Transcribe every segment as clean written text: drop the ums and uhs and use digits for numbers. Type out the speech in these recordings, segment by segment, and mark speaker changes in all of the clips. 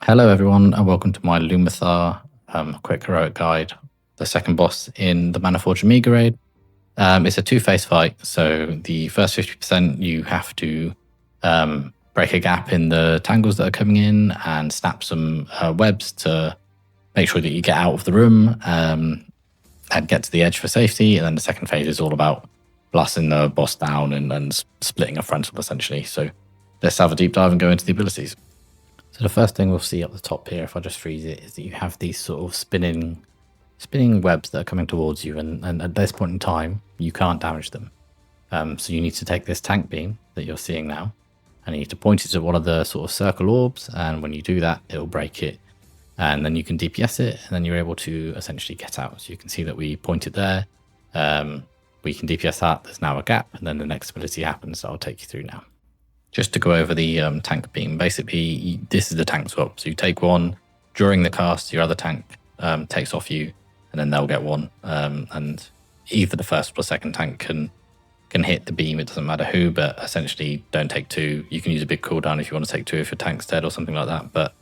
Speaker 1: Hello everyone and welcome to my Loom'Ithar quick heroic guide, the second boss in the Manaforge Amiga raid. It's a two-phase fight, so the first 50% you have to break a gap in the tangles that are coming in and snap some webs to make sure that you get out of the room and get to the edge for safety. And then the second phase is all about blasting the boss down and splitting a frontal essentially. So let's have a deep dive and go into the abilities. So the first thing we'll see up the top here, if I just freeze it, is that you have these sort of spinning webs that are coming towards you, and at this point in time, you can't damage them. So you need to take this tank beam that you're seeing now, and you need to point it to one of the sort of circle orbs, and when you do that, it'll break it, and then you can DPS it, and then you're able to essentially get out. So you can see that we point it there, we can DPS that, there's now a gap, and then the next ability happens, so I'll take you through now. Just to go over the tank beam, basically this is the tank swap. So you take one during the cast, your other tank takes off you, and then they'll get one. And either the first or the second tank can hit the beam. It doesn't matter who, but essentially don't take two. You can use a big cooldown if you want to take two if your tank's dead or something like that. But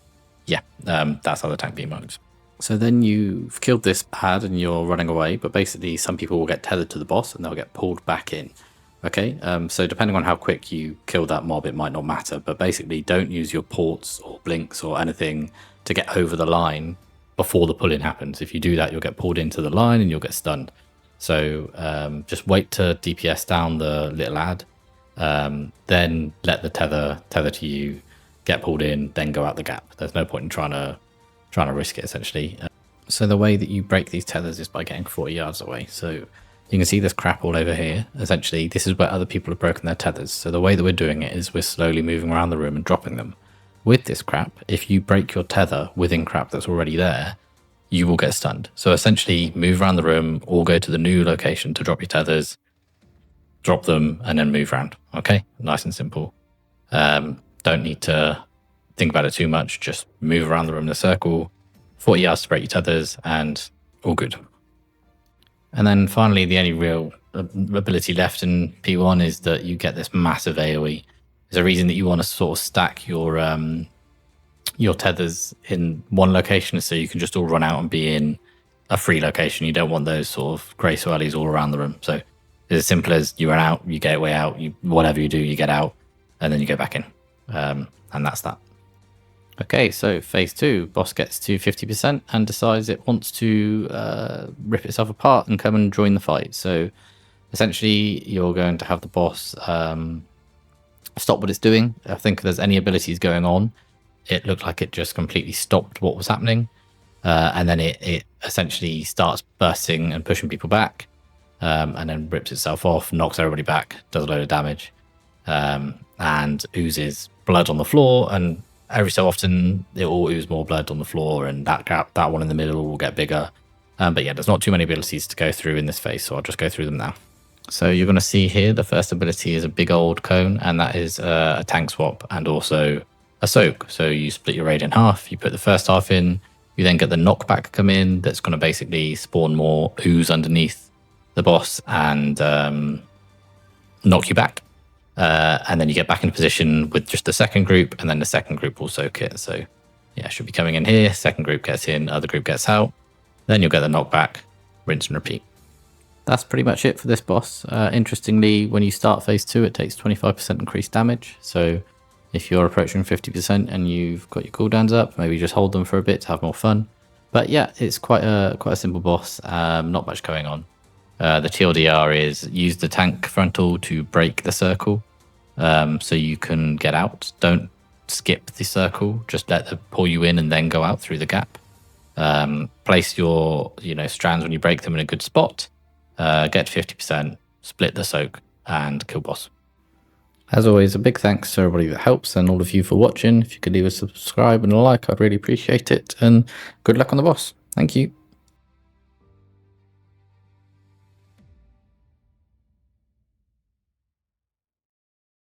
Speaker 1: yeah, that's how the tank beam works. So then you've killed this pad and you're running away, but basically some people will get tethered to the boss and they'll get pulled back in. Okay, so depending on how quick you kill that mob, it might not matter, but basically don't use your ports or blinks or anything to get over the line before the pull-in happens. If you do that, you'll get pulled into the line and you'll get stunned. So just wait to DPS down the little ad, then let the tether to you, get pulled in, then go out the gap. There's no point in trying to risk it, essentially. So the way that you break these tethers is by getting 40 yards away. So you can see this crap all over here. Essentially, this is where other people have broken their tethers. So the way that we're doing it is we're slowly moving around the room and dropping them. With this crap, if you break your tether within crap that's already there, you will get stunned. So essentially, move around the room or go to the new location to drop your tethers, drop them, and then move around. Okay? Nice and simple. Don't need to think about it too much. Just move around the room in a circle, 40 yards to break your tethers, and all good. And then finally, the only real ability left in P1 is that you get this massive AOE. There's a reason that you want to sort of stack your tethers in one location so you can just all run out and be in a free location. You don't want those sort of grey swirlies all around the room. So it's as simple as you run out, you get your way out, whatever you do, you get out, and then you go back in. And that's that. Okay, so phase 2, boss gets to 50% and decides it wants to rip itself apart and come and join the fight. So essentially, you're going to have the boss stop what it's doing. I think if there's any abilities going on, it looked like it just completely stopped what was happening. And then it essentially starts bursting and pushing people back, and then rips itself off, knocks everybody back, does a load of damage, and oozes blood on the floor, and every so often it will ooze more blood on the floor, and that one in the middle will get bigger. But yeah, there's not too many abilities to go through in this phase, so I'll just go through them now. So you're going to see here the first ability is a big old cone, and that is a tank swap and also a soak. So you split your raid in half, you put the first half in, you then get the knockback come in that's going to basically spawn more ooze underneath the boss and knock you back. And then you get back into position with just the second group, and then the second group will soak it. So yeah, should be coming in here, second group gets in, other group gets out, then you'll get the knockback, rinse and repeat. That's pretty much it for this boss. Interestingly, when you start phase 2, it takes 25% increased damage. So if you're approaching 50% and you've got your cooldowns up, maybe just hold them for a bit to have more fun. But yeah, it's quite a simple boss, not much going on. The TLDR is use the tank frontal to break the circle, so you can get out. Don't skip the circle, just let them pull you in and then go out through the gap. Place your strands when you break them in a good spot, get 50%, split the soak, and kill boss. As always, a big thanks to everybody that helps and all of you for watching. If you could leave a subscribe and a like, I'd really appreciate it, and good luck on the boss. Thank you.